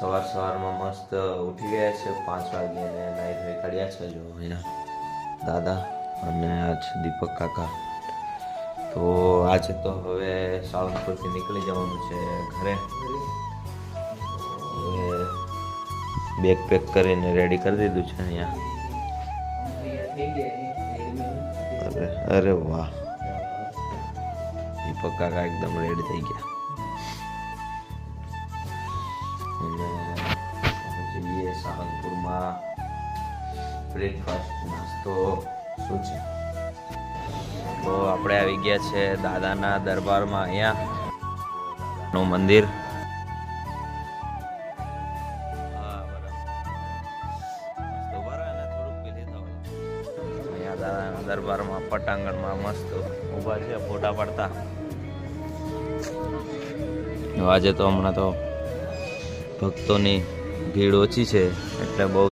સવારમાં મસ્ત ઉઠી ગયા છે 5 વાગે અને નાઈ ધોઈ કાઢ્યા છે. જો અહીંયા દાદા અને આ છે દીપક કાકા. તો આજે તો હવે સાળંગપુરથી નીકળી જવાનું છે ઘરે. હવે બેગ પેક કરીને રેડી કરી દીધું છે અહીંયા. અરે વાહ, દીપક કાકા એકદમ રેડી થઈ ગયા. અને જઈએ સાળંગપુરમાં બ્રેકફાસ્ટ નાસ્તો શું છે. તો આપણે આવી ગયા છે દાદાના દરબારમાં. અહીંયા નું મંદિર. અહીંયા દાદાના દરબારમાં પટાંગણમાં મસ્ત ઊભા છે ફોટા પડતા. આજે તો હમણાં તો ભક્તોની ભીડ ઓછી છે એટલે બહુ